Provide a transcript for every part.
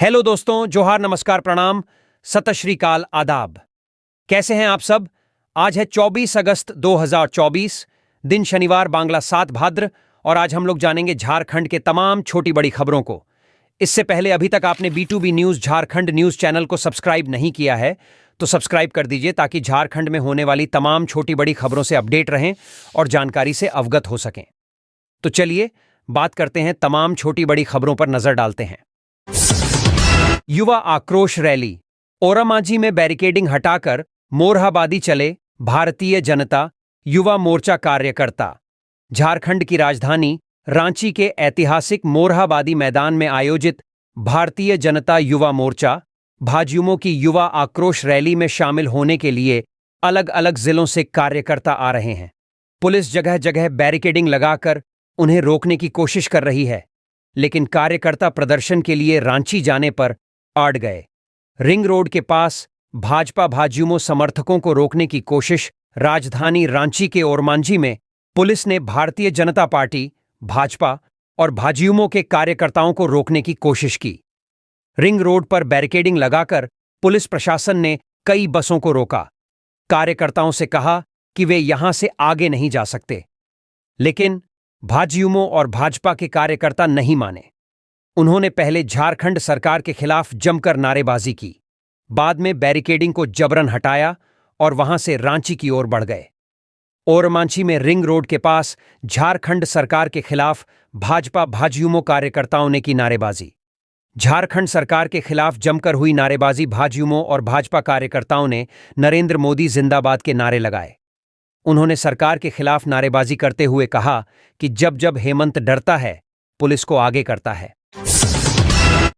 Hello दोस्तों, जोहार, नमस्कार, प्रणाम, सत श्री अकाल, आदाब। कैसे हैं आप सब? आज है 24 अगस्त 2024, दिन शनिवार, बांग्ला 7 भाद्र, और आज हम लोग जानेंगे झारखंड के तमाम छोटी बड़ी खबरों को। इससे पहले अभी तक आपने B2B news Jharkhand news channel को सब्सक्राइब नहीं किया है तो सब्सक्राइब कर दीजिए ताकि झारखंड में होने वाली तमाम छोटी बड़ी खबरों से अपडेट रहें और जानकारी से अवगत हो सकें। तो चलिए बात करते हैं, तमाम छोटी बड़ी खबरों पर नजर डालते हैं। युवा आक्रोश रैली, ओरामांझी में बैरिकेडिंग हटाकर मोरहाबादी चले भारतीय जनता युवा मोर्चा कार्यकर्ता। झारखंड की राजधानी रांची के ऐतिहासिक मोरहाबादी मैदान में आयोजित भारतीय जनता युवा मोर्चा भाजयुमो की युवा आक्रोश रैली में शामिल होने के लिए अलग अलग जिलों से कार्यकर्ता आ रहे हैं। पुलिस जगह जगह बैरिकेडिंग लगाकर उन्हें रोकने की कोशिश कर रही है, लेकिन कार्यकर्ता प्रदर्शन के लिए रांची जाने पर अड़ गए। रिंग रोड के पास भाजपा भाजयुमो समर्थकों को रोकने की कोशिश राजधानी रांची के ओरमांझी में पुलिस ने भारतीय जनता पार्टी, भाजपा और भाजयुमो के कार्यकर्ताओं को रोकने की कोशिश की। रिंग रोड पर बैरिकेडिंग लगाकर पुलिस प्रशासन ने कई बसों को रोका। कार्यकर्ताओं से कहा कि वे यहां से आगे नहीं जा सकते, लेकिन भाजयुमो और भाजपा के कार्यकर्ता नहीं माने। उन्होंने पहले झारखंड सरकार के खिलाफ जमकर नारेबाजी की, बाद में बैरिकेडिंग को जबरन हटाया और वहां से रांची की ओर बढ़ गए। ओरमांझी में रिंग रोड के पास झारखंड सरकार के खिलाफ भाजपा भाजयुमो कार्यकर्ताओं ने की नारेबाजी। झारखंड सरकार के खिलाफ जमकर हुई नारेबाजी भाजयुमो और भाजपा कार्यकर्ताओं ने नरेंद्र मोदी जिंदाबाद के नारे लगाए। उन्होंने सरकार के खिलाफ नारेबाजी करते हुए कहा कि जब जब हेमंत डरता है, पुलिस को आगे करता है।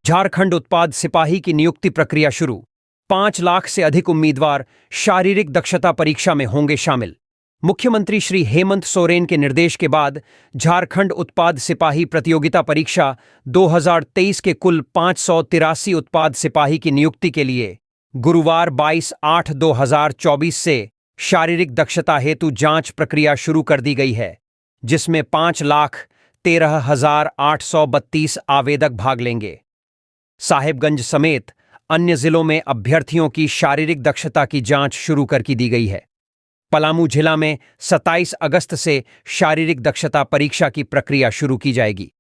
झारखंड उत्पाद सिपाही की नियुक्ति प्रक्रिया शुरू। 5 लाख से अधिक उम्मीदवार शारीरिक दक्षता परीक्षा में होंगे शामिल। मुख्यमंत्री श्री हेमंत सोरेन के निर्देश के बाद झारखंड उत्पाद सिपाही प्रतियोगिता परीक्षा 2023 के कुल 583 उत्पाद सिपाही की नियुक्ति के लिए गुरुवार 22/8/2024 से शारीरिक दक्षता हेतु जांच प्रक्रिया शुरू कर दी गई है, जिसमें 5,13,832 आवेदक भाग लेंगे। साहेबगंज समेत अन्य जिलों में अभ्यर्थियों की शारीरिक दक्षता की जांच शुरू कर दी गई है। पलामू जिला में 27 अगस्त से शारीरिक दक्षता परीक्षा की प्रक्रिया शुरू की जाएगी।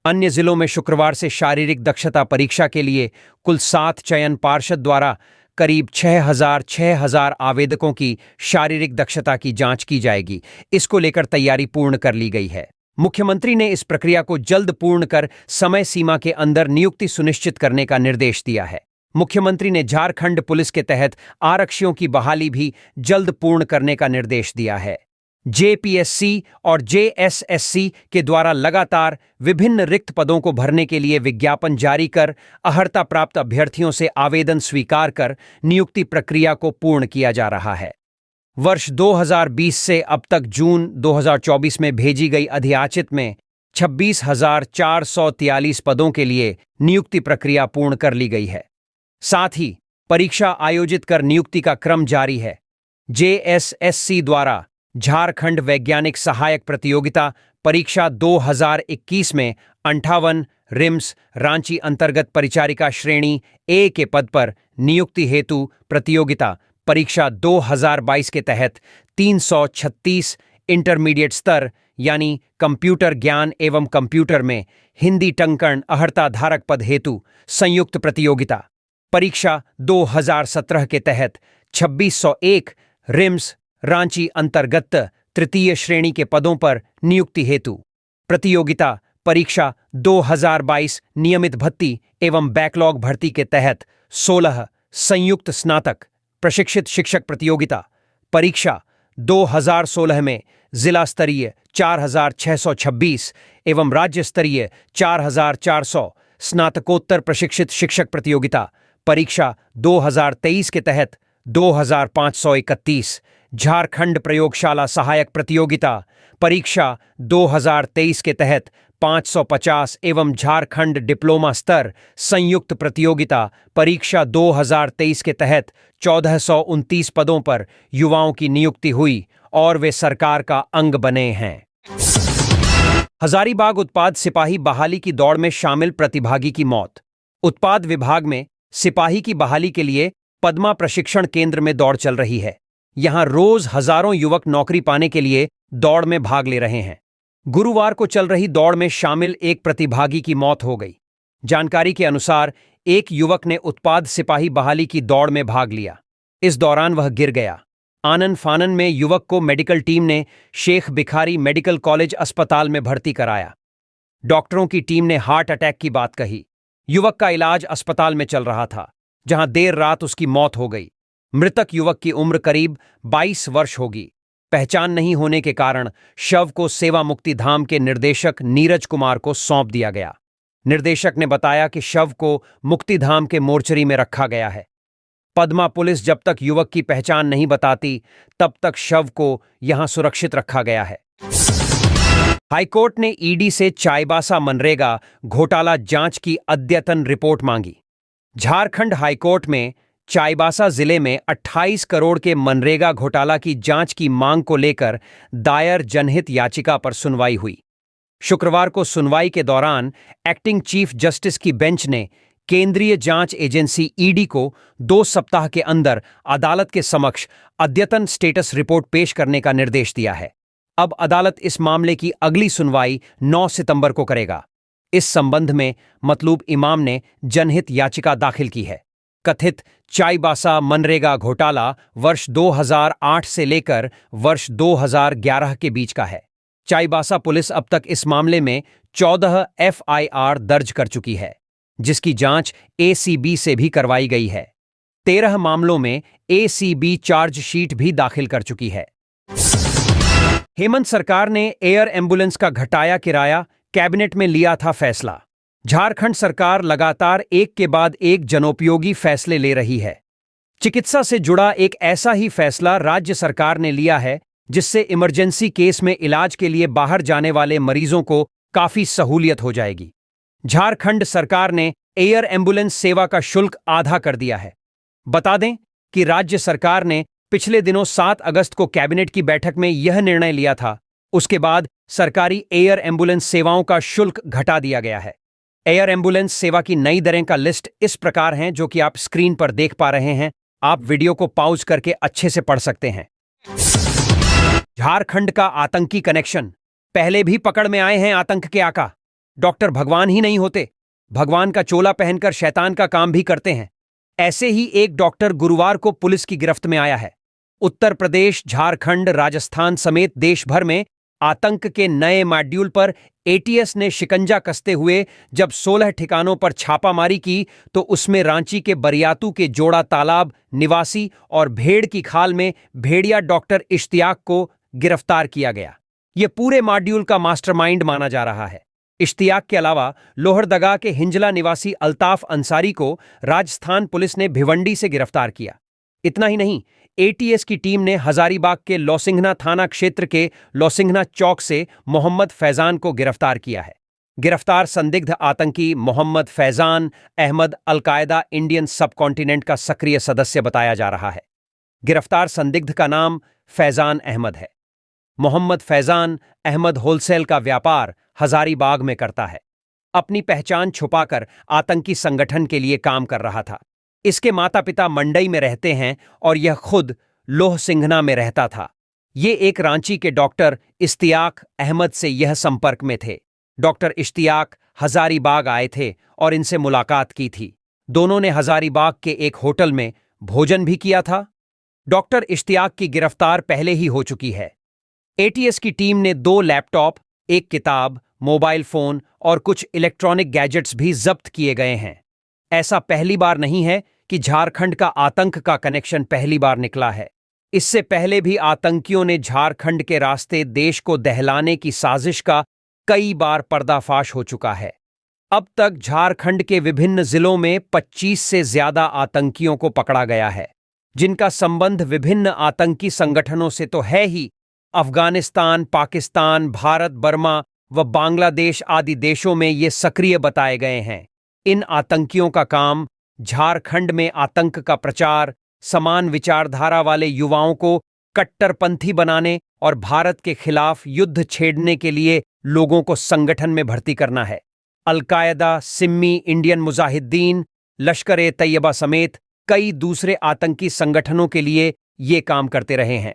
अन्य जिलों में शुक्रवार से शारीरिक दक्षता परीक्षा के लिए कुल 7 चयन पार्षद द्वारा करीब 6,000 आवेदकों की शारीरिक दक्षता की जांच की जाएगी। इसको लेकर तैयारी पूर्ण कर ली गई है। मुख्यमंत्री ने इस प्रक्रिया को जल्द पूर्ण कर समय सीमा के अंदर नियुक्ति सुनिश्चित करने का निर्देश दिया है। मुख्यमंत्री ने झारखंड पुलिस के तहत आरक्षियों की बहाली भी जल्द पूर्ण करने का निर्देश दिया है। JPSC और JSSC के द्वारा लगातार विभिन्न रिक्त पदों को भरने के लिए विज्ञापन जारी कर अर्हता प्राप्त अभ्यर्थियों से आवेदन स्वीकार कर नियुक्ति प्रक्रिया को पूर्ण किया जा रहा है। वर्ष 2020 से अब तक जून 2024 में भेजी गई अधियाचित में 26,443 पदों के लिए नियुक्ति प्रक्रिया पूर्ण कर ली गई है। साथ ही परीक्षा आयोजित कर नियुक्ति का क्रम जारी है। JSSC द्वारा झारखंड वैज्ञानिक सहायक प्रतियोगिता परीक्षा 2021 में 58 रिम्स रांची अंतर्गत परिचारिका श्रेणी A के पद पर नियुक्ति हेतु प्रतियोगिता परीक्षा 2022 के तहत 336 इंटरमीडिएट स्तर यानी कंप्यूटर ज्ञान एवं कंप्यूटर में हिंदी टंकण अर्हता धारक पद हेतु संयुक्त प्रतियोगिता परीक्षा 2017 के तहत 2601 रिम्स रांची अंतर्गत तृतीय श्रेणी के पदों पर नियुक्ति हेतु प्रतियोगिता परीक्षा 2022 नियमित भर्ती एवं बैकलॉग भर्ती के तहत 16 संयुक्त स्नातक प्रशिक्षित शिक्षक प्रतियोगिता परीक्षा 2016 में जिला स्तरीय 4,626 एवं राज्य स्तरीय 4,400 स्नातकोत्तर प्रशिक्षित शिक्षक प्रतियोगिता परीक्षा 2023 के तहत 2,531 झारखंड प्रयोगशाला सहायक प्रतियोगिता परीक्षा 2023 के तहत 550 एवं झारखंड डिप्लोमा स्तर संयुक्त प्रतियोगिता परीक्षा 2023 के तहत 1,429 पदों पर युवाओं की नियुक्ति हुई और वे सरकार का अंग बने हैं। हजारीबाग उत्पाद सिपाही बहाली की दौड़ में शामिल प्रतिभागी की मौत। उत्पाद विभाग में सिपाही की बहाली के लिए पद्मा प्रशिक्षण केंद्र में दौड़ चल रही है। यहां रोज हजारों युवक नौकरी पाने के लिए दौड़ में भाग ले रहे हैं। गुरुवार को चल रही दौड़ में शामिल एक प्रतिभागी की मौत हो गई। जानकारी के अनुसार एक युवक ने उत्पाद सिपाही बहाली की दौड़ में भाग लिया। इस दौरान वह गिर गया। आनन फानन में युवक को मेडिकल टीम ने शेख भिखारी मेडिकल कॉलेज अस्पताल में भर्ती कराया। डॉक्टरों की टीम ने हार्ट अटैक की बात कही। युवक का इलाज अस्पताल में चल रहा था, जहां देर रात उसकी मौत हो गई। मृतक युवक की उम्र करीब 22 वर्ष होगी। पहचान नहीं होने के कारण शव को सेवा मुक्ति धाम के निर्देशक नीरज कुमार को सौंप दिया गया। निर्देशक ने बताया कि शव को मुक्तिधाम के मोर्चरी में रखा गया है। पद्मा पुलिस जब तक युवक की पहचान नहीं बताती, तब तक शव को यहां सुरक्षित रखा गया है। हाईकोर्ट ने ईडी से चाईबासा मनरेगा घोटाला जांच की अद्यतन रिपोर्ट मांगी। झारखंड हाईकोर्ट में चाईबासा जिले में 28 करोड़ के मनरेगा घोटाला की जांच की मांग को लेकर दायर जनहित याचिका पर सुनवाई हुई। शुक्रवार को सुनवाई के दौरान एक्टिंग चीफ जस्टिस की बेंच ने केंद्रीय जांच एजेंसी ईडी को 2 सप्ताह के अंदर अदालत के समक्ष अद्यतन स्टेटस रिपोर्ट पेश करने का निर्देश दिया है। अब अदालत इस मामले की अगली सुनवाई 9 सितंबर को करेगा। इस संबंध में मतलूब इमाम ने जनहित याचिका दाखिल की है। कथित चाईबासा मनरेगा घोटाला वर्ष 2008 से लेकर वर्ष 2011 के बीच का है। चाईबासा पुलिस अब तक इस मामले में 14 एफआईआर दर्ज कर चुकी है, जिसकी जांच एसीबी से भी करवाई गई है। 13 मामलों में एसीबी चार्जशीट भी दाखिल कर चुकी है। हेमंत सरकार ने एयर एम्बुलेंस का घटाया किराया, कैबिनेट में लिया था फैसला। झारखंड सरकार लगातार एक के बाद एक जनोपयोगी फैसले ले रही है। चिकित्सा से जुड़ा एक ऐसा ही फैसला राज्य सरकार ने लिया है जिससे इमरजेंसी केस में इलाज के लिए बाहर जाने वाले मरीजों को काफी सहूलियत हो जाएगी। झारखंड सरकार ने एयर एम्बुलेंस सेवा का शुल्क आधा कर दिया है। बता दें कि राज्य सरकार ने पिछले दिनों 7 अगस्त को कैबिनेट की बैठक में यह निर्णय लिया था। उसके बाद सरकारी एयर एम्बुलेंस सेवाओं का शुल्क घटा दिया गया है। एयर एम्बुलेंस सेवा की नई दरें का लिस्ट इस प्रकार हैं, जो कि आप स्क्रीन पर देख पा रहे हैं। आप वीडियो को पॉज करके अच्छे से पढ़ सकते हैं। झारखंड का आतंकी कनेक्शन। पहले भी पकड़ में आए हैं आतंक के आका। डॉक्टर भगवान ही नहीं होते, भगवान का चोला पहनकर शैतान का काम भी करते हैं। ऐसे ही एक डॉक्टर गुरुवार को पुलिस की गिरफ्त में आया है। उत्तर प्रदेश, झारखंड, राजस्थान समेत देश भर में आतंक के नए मॉड्यूल पर एटीएस ने शिकंजा कसते हुए जब 16 ठिकानों पर छापामारी की, तो उसमें रांची के बरियातू के जोड़ा तालाब निवासी और भेड़ की खाल में भेड़िया डॉक्टर इश्तियाक को गिरफ्तार किया गया। यह पूरे मॉड्यूल का मास्टरमाइंड माना जा रहा है। इश्तियाक के अलावा लोहरदगा के हिंजला निवासी अल्ताफ अंसारी को राजस्थान पुलिस ने भिवंडी से गिरफ्तार किया। इतना ही नहीं, एटीएस की टीम ने हजारीबाग के लौसिंघना थाना क्षेत्र के लौसिंघना चौक से मोहम्मद फैजान को गिरफ्तार किया है। गिरफ्तार संदिग्ध आतंकी Mohammad Faizan Ahmed Al Qaeda Indian subcontinent का सक्रिय सदस्य बताया जा रहा है। गिरफ्तार संदिग्ध का नाम फैजान अहमद है। मोहम्मद फैजान अहमद होलसेल का व्यापार हजारीबाग में करता है। अपनी पहचान छुपाकर आतंकी संगठन के लिए काम कर रहा था। इसके माता पिता मंडई में रहते हैं और यह खुद लोहसिंघना में रहता था। ये एक रांची के डॉक्टर इश्तियाक अहमद से यह संपर्क में थे। डॉक्टर इश्तियाक हजारीबाग आए थे और इनसे मुलाकात की थी। दोनों ने हजारीबाग के एक होटल में भोजन भी किया था। डॉक्टर इश्तियाक की गिरफ्तार पहले ही हो चुकी है। एटीएस की टीम ने 2 लैपटॉप, एक किताब, मोबाइल फोन और कुछ इलेक्ट्रॉनिक गैजेट्स भी जब्त किए गए हैं। ऐसा पहली बार नहीं है कि झारखंड का आतंक का कनेक्शन पहली बार निकला है। इससे पहले भी आतंकियों ने झारखंड के रास्ते देश को दहलाने की साजिश का कई बार पर्दाफाश हो चुका है। अब तक झारखंड के विभिन्न जिलों में 25 से ज्यादा आतंकियों को पकड़ा गया है, जिनका संबंध विभिन्न आतंकी संगठनों से तो है ही। अफगानिस्तान, पाकिस्तान, भारत, बर्मा व बांग्लादेश आदि देशों में ये सक्रिय बताए गए हैं। इन आतंकियों का काम झारखंड में आतंक का प्रचार, समान विचारधारा वाले युवाओं को कट्टरपंथी बनाने और भारत के खिलाफ युद्ध छेड़ने के लिए लोगों को संगठन में भर्ती करना है। अलकायदा, सिम्मी, इंडियन मुजाहिदीन, लश्कर-ए-तैयबा समेत कई दूसरे आतंकी संगठनों के लिए ये काम करते रहे हैं।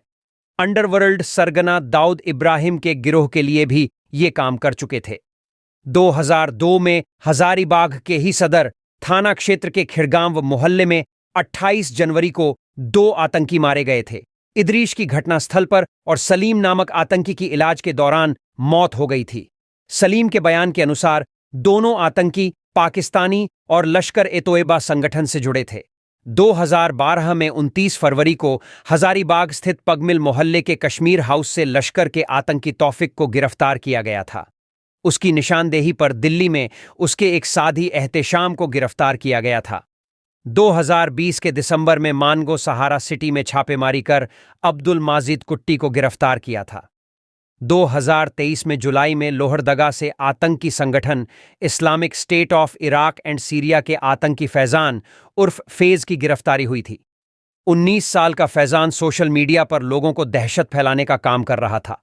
अंडरवर्ल्ड सरगना दाऊद इब्राहिम के गिरोह के लिए भी ये काम कर चुके थे। 2002 में हजारीबाग के ही सदर थाना क्षेत्र के खिड़गांव मोहल्ले में 28 जनवरी को 2 आतंकी मारे गए थे। इदरीश की घटनास्थल पर और सलीम नामक आतंकी की इलाज के दौरान मौत हो गई थी। सलीम के बयान के अनुसार दोनों आतंकी पाकिस्तानी और लश्कर-ए-तोयबा संगठन से जुड़े थे। 2012 में 29 फरवरी को हजारीबाग स्थित पगमिल मोहल्ले के कश्मीर हाउस से लश्कर के आतंकी तौफिक को गिरफ्तार किया गया था। उसकी निशानदेही पर दिल्ली में उसके एक साथी एहतेशाम को गिरफ्तार किया गया था। 2020 के दिसंबर में मानगो सहारा सिटी में छापेमारी कर अब्दुल माजिद कुट्टी को गिरफ्तार किया था। 2023 में जुलाई में लोहरदगा से आतंकी संगठन Islamic state of Iraq and Syria के आतंकी फैजान उर्फ फेज की गिरफ्तारी हुई थी। 19 साल का फैजान सोशल मीडिया पर लोगों को दहशत फैलाने का काम कर रहा था।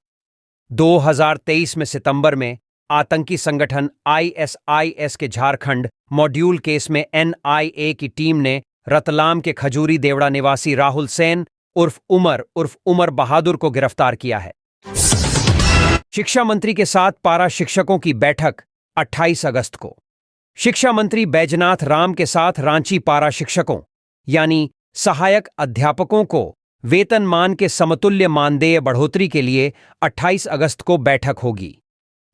2023 में सितंबर में आतंकी संगठन ISIS के झारखंड मॉड्यूल केस में NIA की टीम ने रतलाम के खजूरी देवड़ा निवासी राहुल सेन उर्फ उमर बहादुर को गिरफ्तार किया है। शिक्षा मंत्री के साथ पारा शिक्षकों की बैठक 28 अगस्त को। शिक्षा मंत्री बैजनाथ राम के साथ रांची पारा शिक्षकों यानी सहायक अध्यापकों को वेतनमान के समतुल्य मानदेय बढ़ोतरी के लिए 28 अगस्त को बैठक होगी।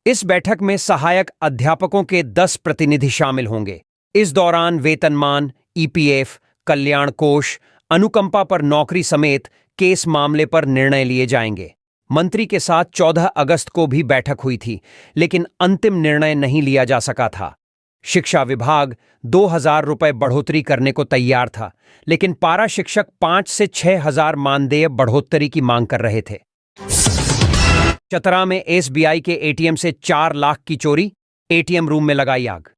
इस बैठक में सहायक अध्यापकों के 10 प्रतिनिधि शामिल होंगे। इस दौरान वेतनमान, EPF, कल्याण कोष, अनुकंपा पर नौकरी समेत केस मामले पर निर्णय लिए जाएंगे। मंत्री के साथ 14 अगस्त को भी बैठक हुई थी, लेकिन अंतिम निर्णय नहीं लिया जा सका था। शिक्षा विभाग 2000 रुपए बढ़ोतरी करने को तैयार था, लेकिन पारा शिक्षक 5 से 6000 मानदेय बढ़ोतरी की मांग कर रहे थे। चतरा में SBI के ATM से 4 लाख की चोरी, ATM रूम में लगाई आग।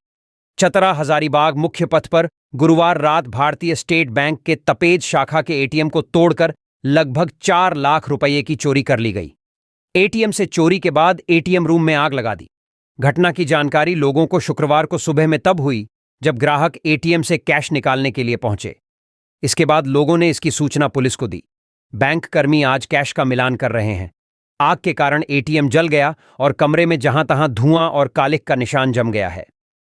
चतरा हजारीबाग मुख्य पथ पर गुरुवार रात भारतीय स्टेट बैंक के तपेज शाखा के ATM को तोड़कर लगभग 4 लाख रुपये की चोरी कर ली गई। ATM से चोरी के बाद ATM रूम में आग लगा दी। घटना की जानकारी लोगों को शुक्रवार को सुबह में तब हुई जब ग्राहक ATM से कैश निकालने के लिए पहुंचे। इसके बाद लोगों ने इसकी सूचना पुलिस को दी। बैंक कर्मी आज कैश का मिलान कर रहे हैं। आग के कारण ATM जल गया और कमरे में जहां तहां धुआं और कालिख का निशान जम गया है।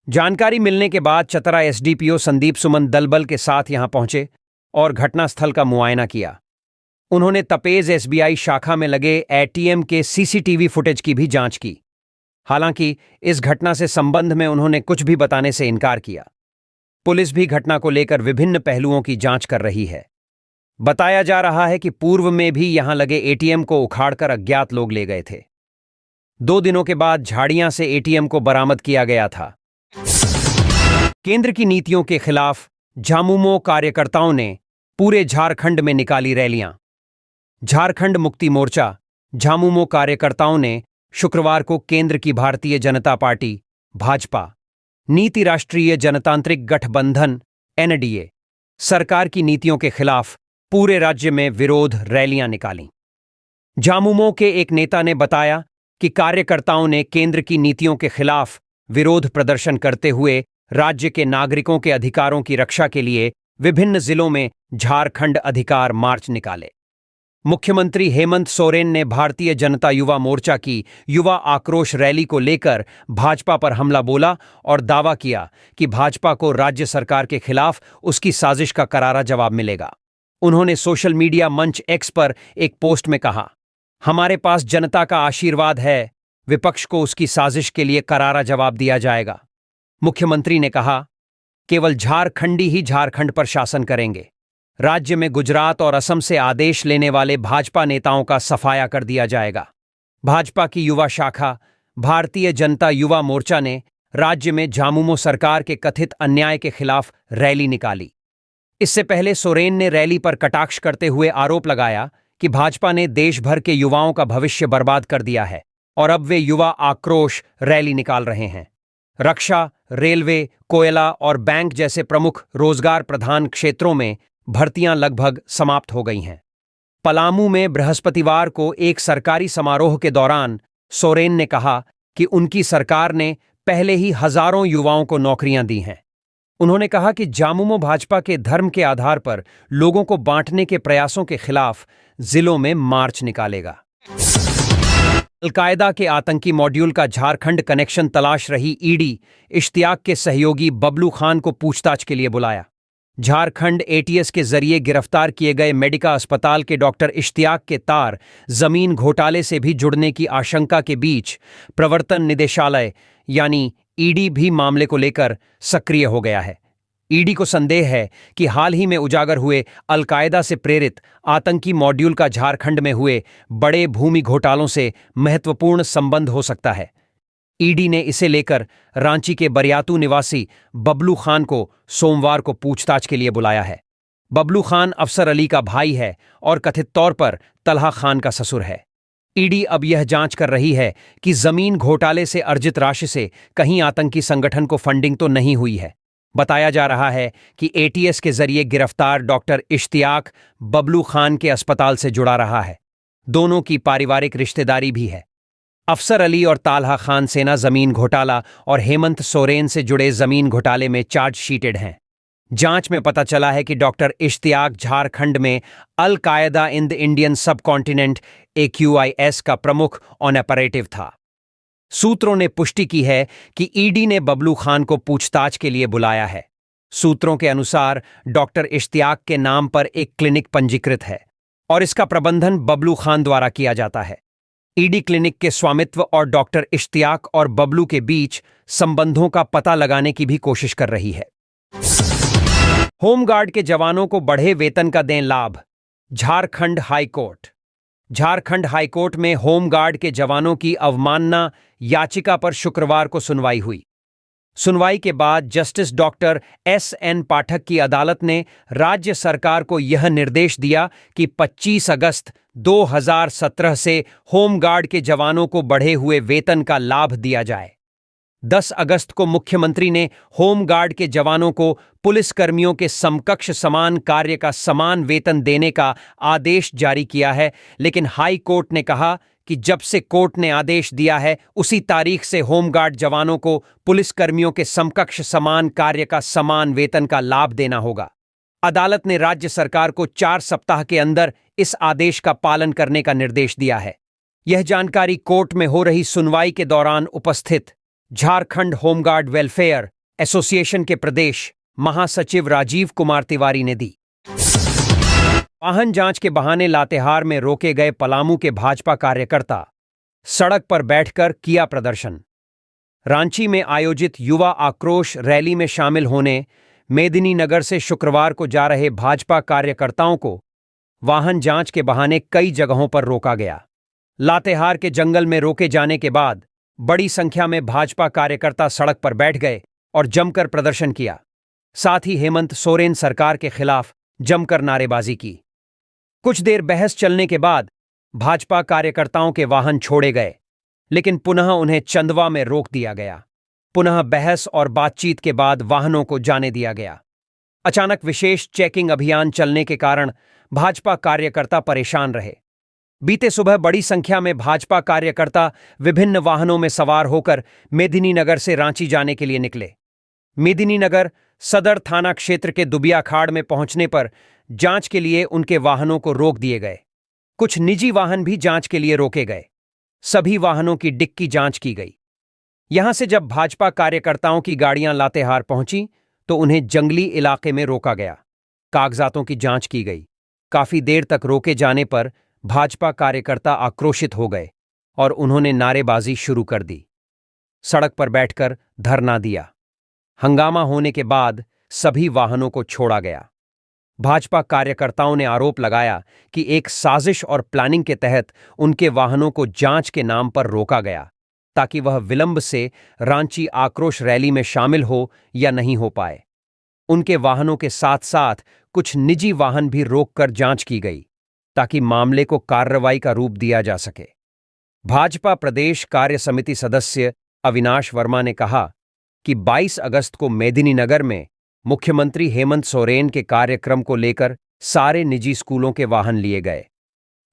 जानकारी मिलने के बाद चतरा SDPO संदीप सुमन दलबल के साथ यहां पहुंचे और घटनास्थल का मुआयना किया। उन्होंने तपेज SBI शाखा में लगे ATM के CCTV फुटेज की भी जांच की। हालांकि इस घटना से संबंध में उन्होंने कुछ भी बताने से इनकार किया। पुलिस भी घटना को लेकर विभिन्न पहलुओं की जांच कर रही है। बताया जा रहा है कि पूर्व में भी यहां लगे ATM को उखाड़कर अज्ञात लोग ले गए थे। 2 दिनों के बाद झाड़ियां से ATM को बरामद किया गया था। केंद्र की नीतियों के खिलाफ झामुमो कार्यकर्ताओं ने पूरे झारखंड में निकाली रैलियां। झारखंड मुक्ति मोर्चा झामुमो कार्यकर्ताओं ने शुक्रवार को केंद्र की भारतीय जनता पार्टी भाजपा, नीति राष्ट्रीय जनतांत्रिक गठबंधन NDA सरकार की नीतियों के खिलाफ पूरे राज्य में विरोध रैलियां निकालीं। झामुमो के एक नेता ने बताया कि कार्यकर्ताओं ने केंद्र की नीतियों के खिलाफ विरोध प्रदर्शन करते हुए राज्य के नागरिकों के अधिकारों की रक्षा के लिए विभिन्न जिलों में झारखंड अधिकार मार्च निकाले। मुख्यमंत्री हेमंत सोरेन ने भारतीय जनता युवा मोर्चा की युवा आक्रोश रैली को लेकर भाजपा पर हमला बोला और दावा किया कि भाजपा को राज्य सरकार के खिलाफ उसकी साजिश का करारा जवाब मिलेगा। उन्होंने सोशल मीडिया मंच X पर एक पोस्ट में कहा, हमारे पास जनता का आशीर्वाद है, विपक्ष को उसकी साजिश के लिए करारा जवाब दिया जाएगा। मुख्यमंत्री ने कहा, केवल झारखंडी ही झारखंड पर शासन करेंगे। राज्य में गुजरात और असम से आदेश लेने वाले भाजपा नेताओं का सफाया कर दिया जाएगा। भाजपा की युवा शाखा भारतीय जनता युवा मोर्चा ने राज्य में झामुमो सरकार के कथित अन्याय के खिलाफ रैली निकाली। इससे पहले सोरेन ने रैली पर कटाक्ष करते हुए आरोप लगाया कि भाजपा ने देश भर के युवाओं का भविष्य बर्बाद कर दिया है और अब वे युवा आक्रोश रैली निकाल रहे हैं। रक्षा, रेलवे, कोयला और बैंक जैसे प्रमुख रोजगार प्रधान क्षेत्रों में भर्तियां लगभग समाप्त हो गई हैं। पलामू में बृहस्पतिवार को एक सरकारी समारोह के दौरान सोरेन ने कहा कि उनकी सरकार ने पहले ही हजारों युवाओं को नौकरियां दी हैं। उन्होंने कहा कि झामुमो भाजपा के धर्म के आधार पर लोगों को बांटने के प्रयासों के खिलाफ जिलों में मार्च निकालेगा। अलकायदा के आतंकी मॉड्यूल का झारखंड कनेक्शन तलाश रही ईडी इश्तियाक के सहयोगी बबलू खान को पूछताछ के लिए बुलाया। झारखंड एटीएस के जरिए गिरफ्तार किए गए मेडिका अस्पताल के डॉक्टर इश्तियाक के तार जमीन घोटाले से भी जुड़ने की आशंका के बीच प्रवर्तन निदेशालय यानी ईडी भी मामले को लेकर सक्रिय हो गया है। ईडी को संदेह है कि हाल ही में उजागर हुए अलकायदा से प्रेरित आतंकी मॉड्यूल का झारखंड में हुए बड़े भूमि घोटालों से महत्वपूर्ण संबंध हो सकता है। ईडी ने इसे लेकर रांची के बरियातू निवासी बबलू खान को सोमवार को पूछताछ के लिए बुलाया है। बबलू खान अफसर अली का भाई है और कथित तौर पर तलहा खान का ससुर है। ईडी अब यह जांच कर रही है कि जमीन घोटाले से अर्जित राशि से कहीं आतंकी संगठन को फंडिंग तो नहीं हुई है। बताया जा रहा है कि एटीएस के जरिए गिरफ्तार डॉक्टर इश्तियाक बबलू खान के अस्पताल से जुड़ा रहा है। दोनों की पारिवारिक रिश्तेदारी भी है। अफसर अली और तालहा खान सेना जमीन घोटाला और हेमंत सोरेन से जुड़े जमीन घोटाले में चार्जशीटेड हैं। जांच में पता चला है कि डॉक्टर इश्तियाक झारखंड में अल कायदा इन द इंडियन सब कॉन्टिनेंट AQIS का प्रमुख ऑन ऑपरेटिव था। सूत्रों ने पुष्टि की है कि ईडी ने बबलू खान को पूछताछ के लिए बुलाया है। सूत्रों के अनुसार डॉक्टर इश्तियाक के नाम पर एक क्लिनिक पंजीकृत है और इसका प्रबंधन बबलू खान द्वारा किया जाता है। ईडी क्लिनिक के स्वामित्व और डॉक्टर इश्तियाक और बबलू के बीच संबंधों का पता लगाने की भी कोशिश कर रही है। होमगार्ड के जवानों को बढ़े वेतन का दें लाभ। झारखंड हाईकोर्ट। झारखंड हाईकोर्ट में होमगार्ड के जवानों की अवमानना याचिका पर शुक्रवार को सुनवाई हुई। सुनवाई के बाद जस्टिस डॉक्टर SN पाठक की अदालत ने राज्य सरकार को यह निर्देश दिया कि 25 अगस्त 2017 से होमगार्ड के जवानों को बढ़े हुए वेतन का लाभ दिया जाए। 10 अगस्त को मुख्यमंत्री ने होमगार्ड के जवानों को पुलिसकर्मियों के समकक्ष समान कार्य का समान वेतन देने का आदेश जारी किया है, लेकिन हाई कोर्ट ने कहा कि जब से कोर्ट ने आदेश दिया है उसी तारीख से होमगार्ड जवानों को पुलिसकर्मियों के समकक्ष समान कार्य का समान वेतन का लाभ देना होगा। अदालत ने राज्य सरकार को 4 सप्ताह के अंदर इस आदेश का पालन करने का निर्देश दिया है। यह जानकारी कोर्ट में हो रही सुनवाई के दौरान उपस्थित झारखंड होमगार्ड वेलफेयर एसोसिएशन के प्रदेश महासचिव राजीव कुमार तिवारी ने दी। वाहन जांच के बहाने लातेहार में रोके गए पलामू के भाजपा कार्यकर्ता सड़क पर बैठकर किया प्रदर्शन। रांची में आयोजित युवा आक्रोश रैली में शामिल होने मेदिनीनगर से शुक्रवार को जा रहे भाजपा कार्यकर्ताओं को वाहन जांच के बहाने कई जगहों पर रोका गया। लातेहार के जंगल में रोके जाने के बाद बड़ी संख्या में भाजपा कार्यकर्ता सड़क पर बैठ गए और जमकर प्रदर्शन किया। साथ ही हेमंत सोरेन सरकार के खिलाफ जमकर नारेबाजी की। कुछ देर बहस चलने के बाद भाजपा कार्यकर्ताओं के वाहन छोड़े गए, लेकिन पुनः उन्हें चंदवा में रोक दिया गया। पुनः बहस और बातचीत के बाद वाहनों को जाने दिया गया। अचानक विशेष चेकिंग अभियान चलने के कारण भाजपा कार्यकर्ता परेशान रहे। बीते सुबह बड़ी संख्या में भाजपा कार्यकर्ता विभिन्न वाहनों में सवार होकर मेदिनीनगर से रांची जाने के लिए निकले। मेदिनीनगर सदर थाना क्षेत्र के दुबिया खाड़ में पहुंचने पर जांच के लिए उनके वाहनों को रोक दिए गए। कुछ निजी वाहन भी जांच के लिए रोके गए। सभी वाहनों की डिक्की जांच की गई। यहां से जब भाजपा कार्यकर्ताओं की गाड़ियां लातेहार पहुंची तो उन्हें जंगली इलाके में रोका गया। कागजातों की जांच की गई। काफी देर तक रोके जाने पर भाजपा कार्यकर्ता आक्रोशित हो गए और उन्होंने नारेबाजी शुरू कर दी। सड़क पर बैठकर धरना दिया। हंगामा होने के बाद सभी वाहनों को छोड़ा गया। भाजपा कार्यकर्ताओं ने आरोप लगाया कि एक साजिश और प्लानिंग के तहत उनके वाहनों को जांच के नाम पर रोका गया ताकि वह विलंब से रांची आक्रोश रैली में शामिल हो या नहीं हो पाए। उनके वाहनों के साथ साथ कुछ निजी वाहन भी रोककर जांच की गई ताकि मामले को कार्रवाई का रूप दिया जा सके। भाजपा प्रदेश कार्य समिति सदस्य अविनाश वर्मा ने कहा कि 22 अगस्त को मेदिनीनगर में मुख्यमंत्री हेमंत सोरेन के कार्यक्रम को लेकर सारे निजी स्कूलों के वाहन लिए गए।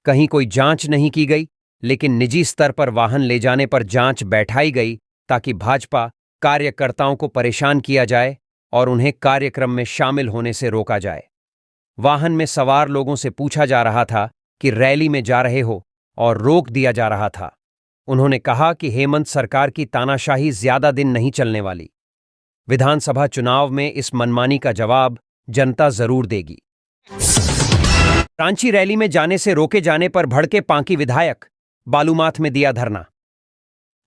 कहीं कोई जांच नहीं की गई, लेकिन निजी स्तर पर वाहन ले जाने पर जांच बैठाई गई ताकि भाजपा कार्यकर्ताओं को परेशान किया जाए और उन्हें कार्यक्रम में शामिल होने से रोका जाए। वाहन में सवार लोगों से पूछा जा रहा था कि रैली में जा रहे हो, और रोक दिया जा रहा था। उन्होंने कहा कि हेमंत सरकार की तानाशाही ज्यादा दिन नहीं चलने वाली। विधानसभा चुनाव में इस मनमानी का जवाब जनता जरूर देगी। रांची रैली में जाने से रोके जाने पर भड़के पांकी विधायक, बालूमाथ में दिया धरना।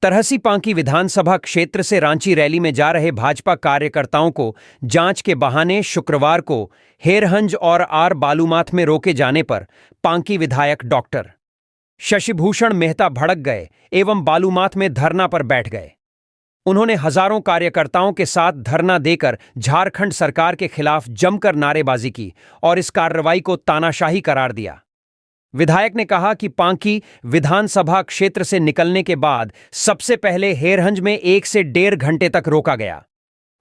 तरहसी पांकी विधानसभा क्षेत्र से रांची रैली में जा रहे भाजपा कार्यकर्ताओं को जांच के बहाने शुक्रवार को हेरहंज और आर बालूमाथ में रोके जाने पर पांकी विधायक डॉक्टर शशिभूषण मेहता भड़क गए एवं बालूमाथ में धरना पर बैठ गए। उन्होंने हजारों कार्यकर्ताओं के साथ धरना देकर झारखंड सरकार के खिलाफ जमकर नारेबाजी की और इस कार्रवाई को तानाशाही करार दिया। विधायक ने कहा कि पांकी विधानसभा क्षेत्र से निकलने के बाद सबसे पहले हेरहंज में 1 से 1.5 घंटे तक रोका गया।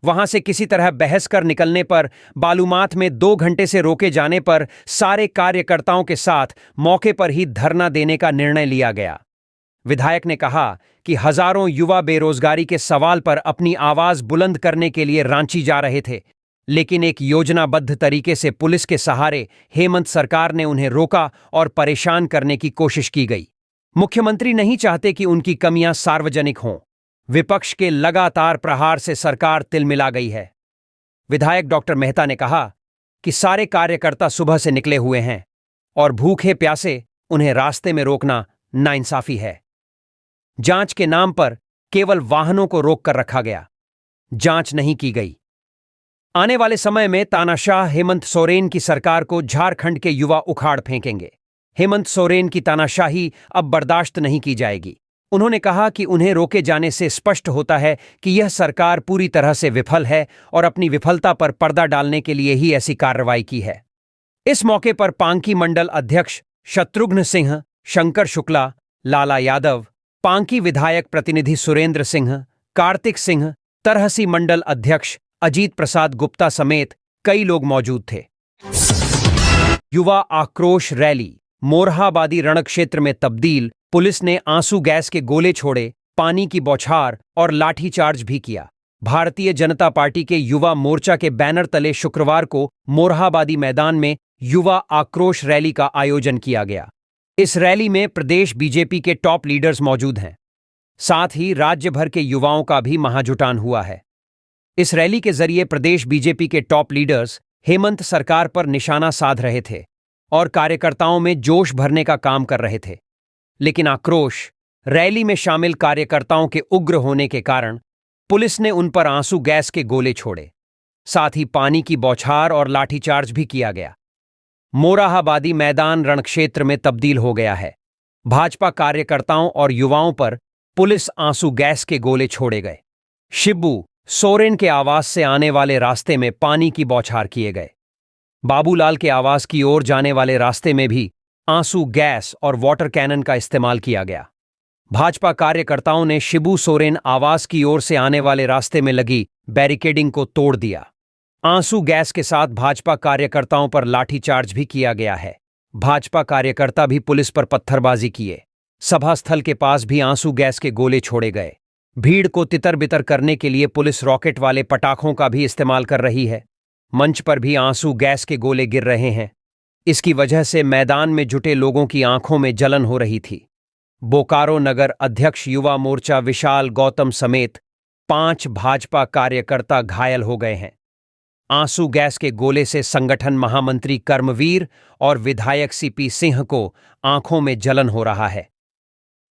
वहां से किसी तरह बहस कर निकलने पर बालूमाथ में 2 घंटे से रोके जाने पर सारे कार्यकर्ताओं के साथ मौके पर ही धरना देने का निर्णय लिया गया। विधायक ने कहा कि हजारों युवा बेरोजगारी के सवाल पर अपनी आवाज बुलंद करने के लिए रांची जा रहे थे, लेकिन एक योजनाबद्ध तरीके से पुलिस के सहारे हेमंत सरकार ने उन्हें रोका और परेशान करने की कोशिश की गई। मुख्यमंत्री नहीं चाहते कि उनकी कमियां सार्वजनिक हों। विपक्ष के लगातार प्रहार से सरकार तिलमिला गई है। विधायक डॉक्टर मेहता ने कहा कि सारे कार्यकर्ता सुबह से निकले हुए हैं और भूखे प्यासे उन्हें रास्ते में रोकना नाइंसाफी है। जांच के नाम पर केवल वाहनों को रोक कर रखा गया, जांच नहीं की गई। आने वाले समय में तानाशाह हेमंत सोरेन की सरकार को झारखंड के युवा उखाड़ फेंकेंगे। हेमंत सोरेन की तानाशाही अब बर्दाश्त नहीं की जाएगी। उन्होंने कहा कि उन्हें रोके जाने से स्पष्ट होता है कि यह सरकार पूरी तरह से विफल है और अपनी विफलता पर पर्दा डालने के लिए ही ऐसी कार्रवाई की है। इस मौके पर पांकी मंडल अध्यक्ष शत्रुघ्न सिंह, शंकर शुक्ला, लाला यादव, पांकी विधायक प्रतिनिधि सुरेंद्र सिंह, कार्तिक सिंह, तरहसी मंडल अध्यक्ष अजीत प्रसाद गुप्ता समेत कई लोग मौजूद थे। युवा आक्रोश रैली मोरहाबादी रणक्षेत्र में तब्दील। पुलिस ने आंसू गैस के गोले छोड़े, पानी की बौछार और लाठीचार्ज भी किया। भारतीय जनता पार्टी के युवा मोर्चा के बैनर तले शुक्रवार को मोरहाबादी मैदान में युवा आक्रोश रैली का आयोजन किया गया। इस रैली में प्रदेश बीजेपी के टॉप लीडर्स मौजूद हैं। साथ ही राज्य भर के युवाओं का भी महाजुटान हुआ है। इस रैली के जरिए प्रदेश बीजेपी के टॉप लीडर्स हेमंत सरकार पर निशाना साध रहे थे और कार्यकर्ताओं में जोश भरने का काम कर रहे थे। लेकिन आक्रोश रैली में शामिल कार्यकर्ताओं के उग्र होने के कारण पुलिस ने उन पर आंसू गैस के गोले छोड़े। साथ ही पानी की बौछार और लाठीचार्ज भी किया गया। मोरहाबादी मैदान रणक्षेत्र में तब्दील हो गया है। भाजपा कार्यकर्ताओं और युवाओं पर पुलिस आंसू गैस के गोले छोड़े गए। शिबू सोरेन के आवास से आने वाले रास्ते में पानी की बौछार किए गए। बाबूलाल के आवास की ओर जाने वाले रास्ते में भी आंसू गैस और वाटर कैनन का इस्तेमाल किया गया। भाजपा कार्यकर्ताओं ने शिबू सोरेन आवास की ओर से आने वाले रास्ते में लगी बैरिकेडिंग को तोड़ दिया। आंसू गैस के साथ भाजपा कार्यकर्ताओं पर लाठीचार्ज भी किया गया है। भाजपा कार्यकर्ता भी पुलिस पर पत्थरबाजी किए। सभा स्थल के पास भी आंसू गैस के गोले छोड़े गए। भीड़ को तितर बितर करने के लिए पुलिस रॉकेट वाले पटाखों का भी इस्तेमाल कर रही है। मंच पर भी आंसू गैस के गोले गिर रहे हैं। इसकी वजह से मैदान में जुटे लोगों की आंखों में जलन हो रही थी। बोकारो नगर अध्यक्ष युवा मोर्चा विशाल गौतम समेत 5 भाजपा कार्यकर्ता घायल हो गए हैं। आंसू गैस के गोले से संगठन महामंत्री कर्मवीर और विधायक सीपी सिंह को आंखों में जलन हो रहा है।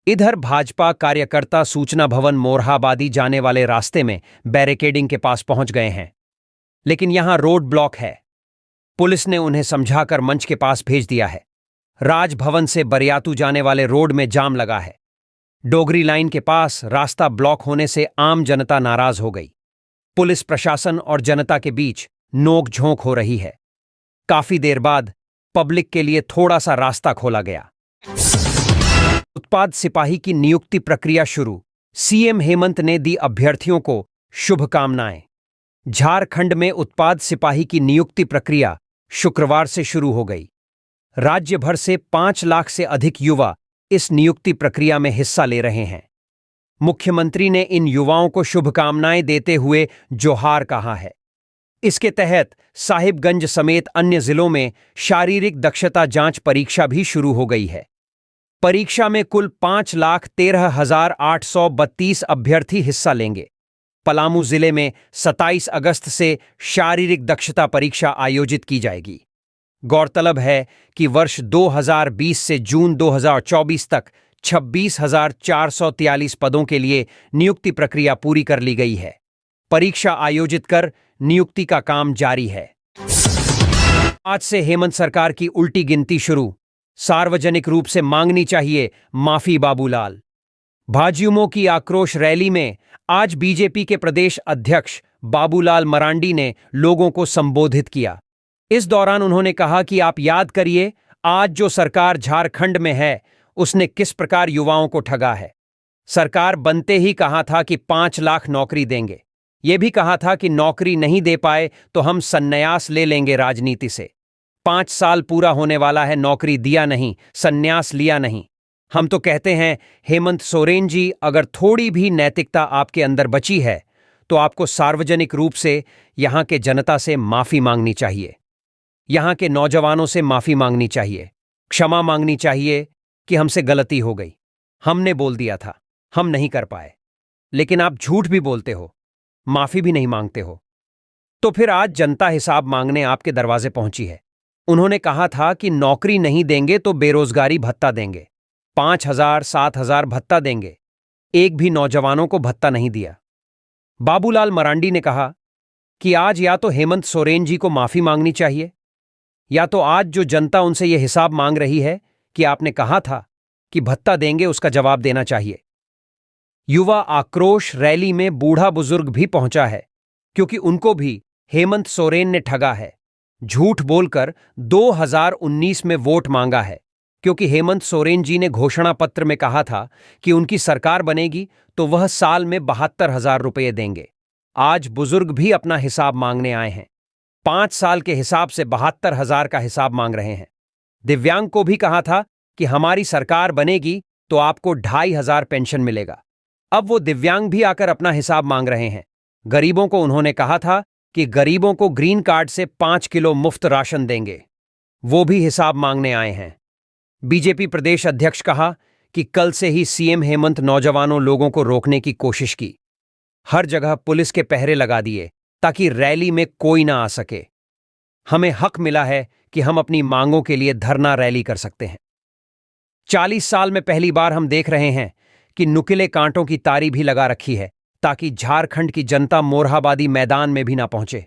इधर भाजपा कार्यकर्ता सूचना भवन मोरहाबादी जाने वाले रास्ते में बैरिकेडिंग के पास पहुंच गए हैं, लेकिन यहां रोड ब्लॉक है। पुलिस ने उन्हें समझाकर मंच के पास भेज दिया है। राजभवन से बरियातू जाने वाले रोड में जाम लगा है। डोगरी लाइन के पास रास्ता ब्लॉक होने से आम जनता नाराज हो गई। पुलिस प्रशासन और जनता के बीच नोक-झोंक हो रही है। काफी देर बाद पब्लिक के लिए थोड़ा सा रास्ता खोला गया। उत्पाद सिपाही की नियुक्ति प्रक्रिया शुरू। सीएम हेमंत ने दी अभ्यर्थियों को शुभकामनाएं। झारखंड में उत्पाद सिपाही की नियुक्ति प्रक्रिया शुक्रवार से शुरू हो गई। राज्य भर से 5 लाख से अधिक युवा इस नियुक्ति प्रक्रिया में हिस्सा ले रहे हैं। मुख्यमंत्री ने इन युवाओं को शुभकामनाएं देते हुए जोहार कहा है। इसके तहत साहिबगंज समेत अन्य जिलों में शारीरिक दक्षता जांच परीक्षा भी शुरू हो गई है। परीक्षा में कुल 5,13,832 अभ्यर्थी हिस्सा लेंगे। पलामू जिले में 27 अगस्त से शारीरिक दक्षता परीक्षा आयोजित की जाएगी। गौरतलब है कि वर्ष 2020 से जून 2024 तक 26,443 पदों के लिए नियुक्ति प्रक्रिया पूरी कर ली गई है। परीक्षा आयोजित कर नियुक्ति का काम जारी है। आज से हेमंत सरकार की उल्टी गिनती शुरू। सार्वजनिक रूप से मांगनी चाहिए माफी बाबूलाल। भाजयुमो की आक्रोश रैली में आज बीजेपी के प्रदेश अध्यक्ष बाबूलाल मरांडी ने लोगों को संबोधित किया। इस दौरान उन्होंने कहा कि आप याद करिए, आज जो सरकार झारखंड में है उसने किस प्रकार युवाओं को ठगा है। सरकार बनते ही कहा था कि 5 लाख नौकरी देंगे। यह भी कहा था कि नौकरी नहीं दे पाए तो हम संन्यास ले लेंगे राजनीति से। 5 साल पूरा होने वाला है, नौकरी दिया नहीं, संन्यास लिया नहीं। हम तो कहते हैं हेमंत सोरेन जी, अगर थोड़ी भी नैतिकता आपके अंदर बची है तो आपको सार्वजनिक रूप से यहां के जनता से माफी मांगनी चाहिए, यहां के नौजवानों से माफी मांगनी चाहिए, क्षमा मांगनी चाहिए कि हमसे गलती हो गई, हमने बोल दिया था, हम नहीं कर पाए। लेकिन आप झूठ भी बोलते हो, माफी भी नहीं मांगते हो। तो फिर आज जनता हिसाब मांगने आपके दरवाजे पहुंची है। उन्होंने कहा था कि नौकरी नहीं देंगे तो बेरोजगारी भत्ता देंगे, 5,000 7,000 भत्ता देंगे। एक भी नौजवानों को भत्ता नहीं दिया। बाबूलाल मरांडी ने कहा कि आज या तो हेमंत सोरेन जी को माफी मांगनी चाहिए, या तो आज जो जनता उनसे यह हिसाब मांग रही है कि आपने कहा था कि भत्ता देंगे, उसका जवाब देना चाहिए। युवा आक्रोश रैली में बूढ़ा बुजुर्ग भी पहुंचा है, क्योंकि उनको भी हेमंत सोरेन ने ठगा है। झूठ बोलकर 2019 में वोट मांगा है, क्योंकि हेमंत सोरेन जी ने घोषणा पत्र में कहा था कि उनकी सरकार बनेगी तो वह साल में 72,000 रुपये देंगे। आज बुजुर्ग भी अपना हिसाब मांगने आए हैं। 5 साल के हिसाब से 72,000 का हिसाब मांग रहे हैं। दिव्यांग को भी कहा था कि हमारी सरकार बनेगी तो आपको 2,500 पेंशन मिलेगा। अब वो दिव्यांग भी आकर अपना हिसाब मांग रहे हैं। गरीबों को उन्होंने कहा था कि गरीबों को ग्रीन कार्ड से 5 किलो मुफ्त राशन देंगे। वो भी हिसाब मांगने आए हैं। बीजेपी प्रदेश अध्यक्ष कहा कि कल से ही सीएम हेमंत नौजवानों लोगों को रोकने की कोशिश की। हर जगह पुलिस के पहरे लगा दिए ताकि रैली में कोई ना आ सके। हमें हक मिला है कि हम अपनी मांगों के लिए धरना रैली कर सकते हैं। 40 साल में पहली बार हम देख रहे हैं कि नुकीले कांटों की तारी भी लगा रखी है ताकि झारखंड की जनता मोरहाबादी मैदान में भी ना पहुंचे।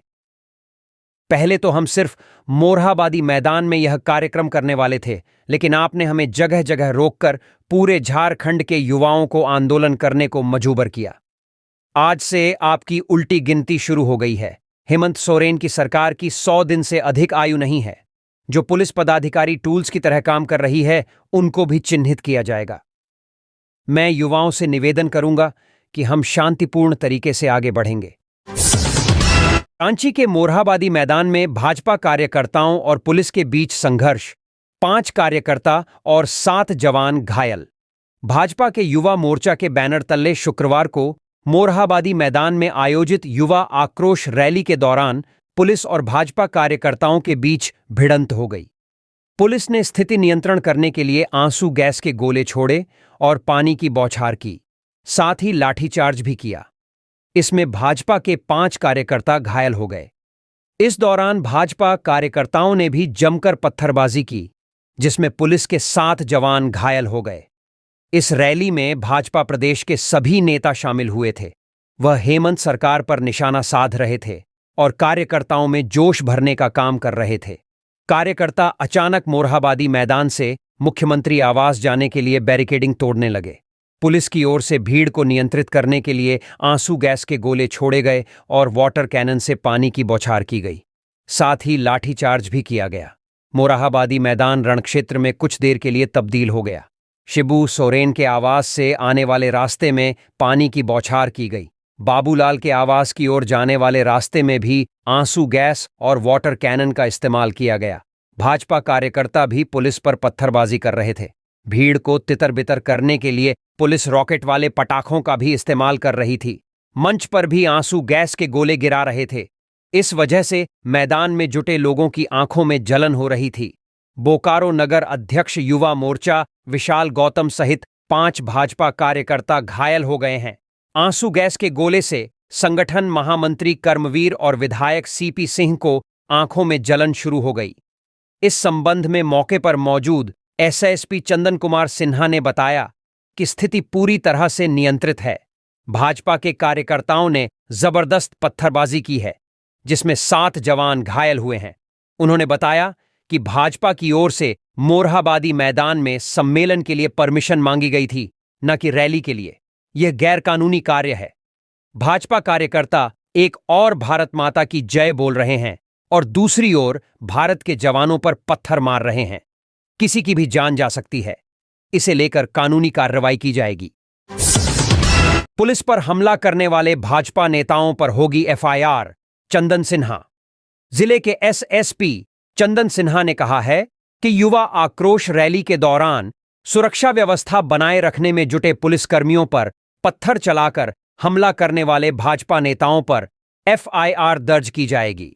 पहले तो हम सिर्फ मोरहाबादी मैदान में यह कार्यक्रम करने वाले थे, लेकिन आपने हमें जगह जगह रोककर पूरे झारखंड के युवाओं को आंदोलन करने को मजबूर किया। आज से आपकी उल्टी गिनती शुरू हो गई है। हेमंत सोरेन की सरकार की 100 दिन से अधिक आयु नहीं है। जो पुलिस पदाधिकारी टूल्स की तरह काम कर रही है, उनको भी चिन्हित किया जाएगा। मैं युवाओं से निवेदन करूंगा कि हम शांतिपूर्ण तरीके से आगे बढ़ेंगे। रांची के मोरहाबादी मैदान में भाजपा कार्यकर्ताओं और पुलिस के बीच संघर्ष, 5 कार्यकर्ता और 7 जवान घायल। भाजपा के युवा मोर्चा के बैनर तले शुक्रवार को मोरहाबादी मैदान में आयोजित युवा आक्रोश रैली के दौरान पुलिस और भाजपा कार्यकर्ताओं के बीच भिड़ंत हो गई। पुलिस ने स्थिति नियंत्रण करने के लिए आंसू गैस के गोले छोड़े और पानी की बौछार की, साथ ही लाठीचार्ज भी किया। इसमें भाजपा के 5 कार्यकर्ता घायल हो गए। इस दौरान भाजपा कार्यकर्ताओं ने भी जमकर पत्थरबाजी की, जिसमें पुलिस के 7 जवान घायल हो गए। इस रैली में भाजपा प्रदेश के सभी नेता शामिल हुए थे। वह हेमंत सरकार पर निशाना साध रहे थे और कार्यकर्ताओं में जोश भरने का काम कर रहे थे। कार्यकर्ता अचानक मोरहाबादी मैदान से मुख्यमंत्री आवास जाने के लिए बैरिकेडिंग तोड़ने लगे। पुलिस की ओर से भीड़ को नियंत्रित करने के लिए आंसू गैस के गोले छोड़े गए और वाटर कैनन से पानी की बौछार की गई। साथ ही लाठीचार्ज भी किया गया। मोरहाबादी मैदान रणक्षेत्र में कुछ देर के लिए तब्दील हो गया। शिबू सोरेन के आवास से आने वाले रास्ते में पानी की बौछार की गई। बाबूलाल के आवास की ओर जाने वाले रास्ते में भी आंसू गैस और वाटर कैनन का इस्तेमाल किया गया। भाजपा कार्यकर्ता भी पुलिस पर पत्थरबाजी कर रहे थे। भीड़ को तितर बितर करने के लिए पुलिस रॉकेट वाले पटाखों का भी इस्तेमाल कर रही थी। मंच पर भी आंसू गैस के गोले गिरा रहे थे। इस वजह से मैदान में जुटे लोगों की आंखों में जलन हो रही थी। बोकारो नगर अध्यक्ष युवा मोर्चा विशाल गौतम सहित 5 भाजपा कार्यकर्ता घायल हो गए हैं। आंसू गैस के गोले से संगठन महामंत्री कर्मवीर और विधायक सीपी सिंह को आंखों में जलन शुरू हो गई। इस संबंध में मौके पर मौजूद एसएसपी चंदन कुमार सिन्हा ने बताया कि स्थिति पूरी तरह से नियंत्रित है। भाजपा के कार्यकर्ताओं ने जबरदस्त पत्थरबाजी की है, जिसमें 7 जवान घायल हुए हैं। उन्होंने बताया कि भाजपा की ओर से मोरहाबादी मैदान में सम्मेलन के लिए परमिशन मांगी गई थी, न कि रैली के लिए। यह गैरकानूनी कार्य है। भाजपा कार्यकर्ता एक और भारत माता की जय बोल रहे हैं और दूसरी ओर भारत के जवानों पर पत्थर मार रहे हैं। किसी की भी जान जा सकती है। इसे लेकर कानूनी कार्रवाई की जाएगी। पुलिस पर हमला करने वाले भाजपा नेताओं पर होगी एफआईआर, चंदन सिन्हा। जिले के एसएसपी चंदन सिन्हा ने कहा है कि युवा आक्रोश रैली के दौरान सुरक्षा व्यवस्था बनाए रखने में जुटे पुलिसकर्मियों पर पत्थर चलाकर हमला करने वाले भाजपा नेताओं पर एफआईआर दर्ज की जाएगी।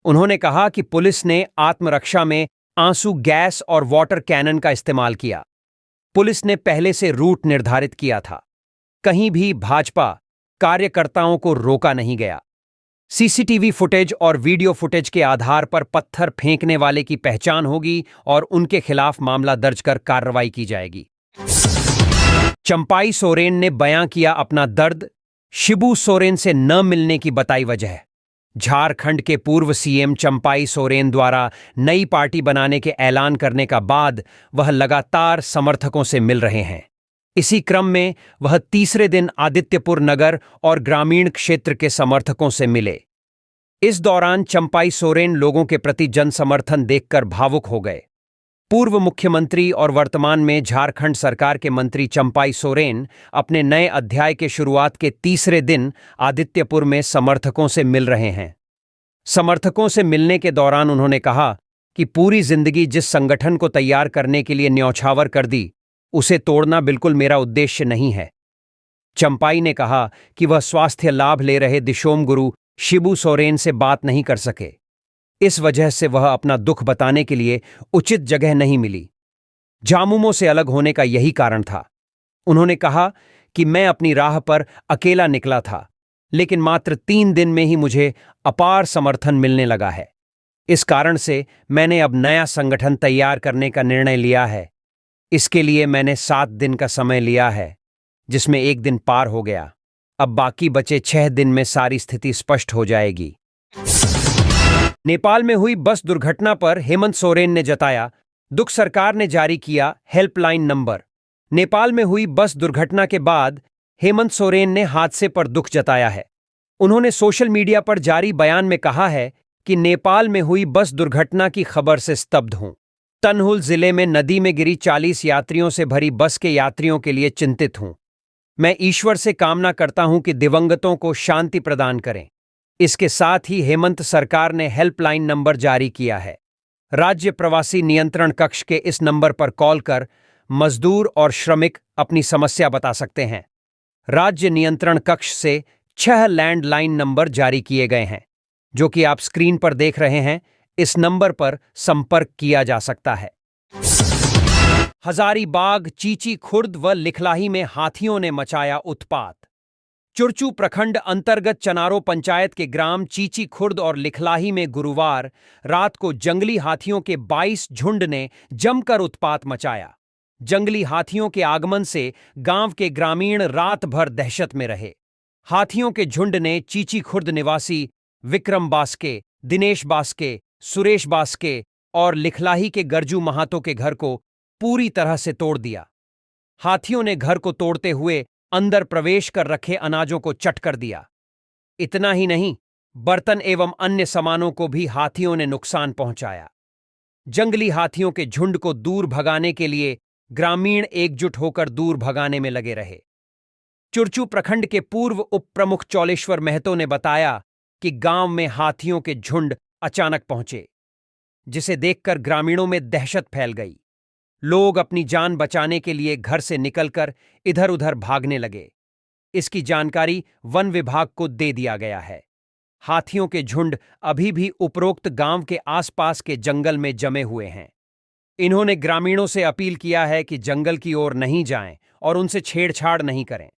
उन्होंने कहा कि पुलिस ने आत्मरक्षा में आंसू गैस और वाटर कैनन का इस्तेमाल किया। पुलिस ने पहले से रूट निर्धारित किया था। कहीं भी भाजपा कार्यकर्ताओं को रोका नहीं गया। सीसीटीवी फुटेज और वीडियो फुटेज के आधार पर पत्थर फेंकने वाले की पहचान होगी और उनके खिलाफ मामला दर्ज कर कार्रवाई की जाएगी। चंपाई सोरेन ने बयां किया अपना दर्द, शिबू सोरेन से न मिलने की बताई वजह। झारखंड के पूर्व सीएम चंपाई सोरेन द्वारा नई पार्टी बनाने के ऐलान करने का बाद वह लगातार समर्थकों से मिल रहे हैं। इसी क्रम में वह तीसरे दिन आदित्यपुर नगर और ग्रामीण क्षेत्र के समर्थकों से मिले। इस दौरान चंपाई सोरेन लोगों के प्रति जनसमर्थन देखकर भावुक हो गए। पूर्व मुख्यमंत्री और वर्तमान में झारखंड सरकार के मंत्री चंपाई सोरेन अपने नए अध्याय के शुरुआत के तीसरे दिन आदित्यपुर में समर्थकों से मिल रहे हैं। समर्थकों से मिलने के दौरान उन्होंने कहा कि पूरी जिंदगी जिस संगठन को तैयार करने के लिए न्यौछावर कर दी, उसे तोड़ना बिल्कुल मेरा उद्देश्य नहीं है। चंपाई ने कहा कि वह स्वास्थ्य लाभ ले रहे दिशोम गुरु शिबू सोरेन से बात नहीं कर सके। इस वजह से वह अपना दुख बताने के लिए उचित जगह नहीं मिली। झामुमो से अलग होने का यही कारण था। उन्होंने कहा कि मैं अपनी राह पर अकेला निकला था, लेकिन मात्र 3 दिन में ही मुझे अपार समर्थन मिलने लगा है। इस कारण से मैंने अब नया संगठन तैयार करने का निर्णय लिया है। इसके लिए मैंने 7 दिन का समय लिया है, जिसमें 1 दिन पार हो गया। अब बाकी बचे 6 दिन में सारी स्थिति स्पष्ट हो जाएगी। नेपाल में हुई बस दुर्घटना पर हेमंत सोरेन ने जताया दुख। सरकार ने जारी किया हेल्पलाइन नंबर। नेपाल में हुई बस दुर्घटना के बाद हेमंत सोरेन ने हादसे पर दुख जताया है। उन्होंने सोशल मीडिया पर जारी बयान में कहा है कि नेपाल में हुई बस दुर्घटना की खबर से स्तब्ध हूं। तनहुल जिले में नदी में गिरी 40 यात्रियों से भरी बस के यात्रियों के लिए चिंतित हूं। मैं ईश्वर से कामना करता हूं कि दिवंगतों को शांति प्रदान करें। इसके साथ ही हेमंत सरकार ने हेल्पलाइन नंबर जारी किया है। राज्य प्रवासी नियंत्रण कक्ष के इस नंबर पर कॉल कर मजदूर और श्रमिक अपनी समस्या बता सकते हैं। राज्य नियंत्रण कक्ष से 6 लैंडलाइन नंबर जारी किए गए हैं, जो कि आप स्क्रीन पर देख रहे हैं। इस नंबर पर संपर्क किया जा सकता है। हजारीबाग, चीची खुर्द व लिखलाही में हाथियों ने मचाया उत्पात। चुरचू प्रखंड अंतर्गत चनारो पंचायत के ग्राम चीची खुर्द और लिखलाही में गुरुवार रात को जंगली हाथियों के 22 झुंड ने जमकर उत्पात मचाया। जंगली हाथियों के आगमन से गांव के ग्रामीण रात भर दहशत में रहे। हाथियों के झुंड ने चीची खुर्द निवासी विक्रम बास्के, दिनेश बास्के, सुरेश बास्के और लिखलाही के गरजू महातो के घर को पूरी तरह से तोड़ दिया। हाथियों ने घर को तोड़ते हुए अंदर प्रवेश कर रखे अनाजों को चट कर दिया। इतना ही नहीं, बर्तन एवं अन्य सामानों को भी हाथियों ने नुकसान पहुंचाया। जंगली हाथियों के झुंड को दूर भगाने के लिए ग्रामीण एकजुट होकर दूर भगाने में लगे रहे। चुरचू प्रखंड के पूर्व उप प्रमुख चौलेश्वर महतो ने बताया कि गांव में हाथियों के झुंड अचानक पहुंचे, जिसे देखकर ग्रामीणों में दहशत फैल गई। लोग अपनी जान बचाने के लिए घर से निकलकर इधर-उधर भागने लगे। इसकी जानकारी वन विभाग को दे दिया गया है। हाथियों के झुंड अभी भी उपरोक्त गांव के आसपास के जंगल में जमे हुए हैं। इन्होंने ग्रामीणों से अपील किया है कि जंगल की ओर नहीं जाएं और उनसे छेड़छाड़ नहीं करें।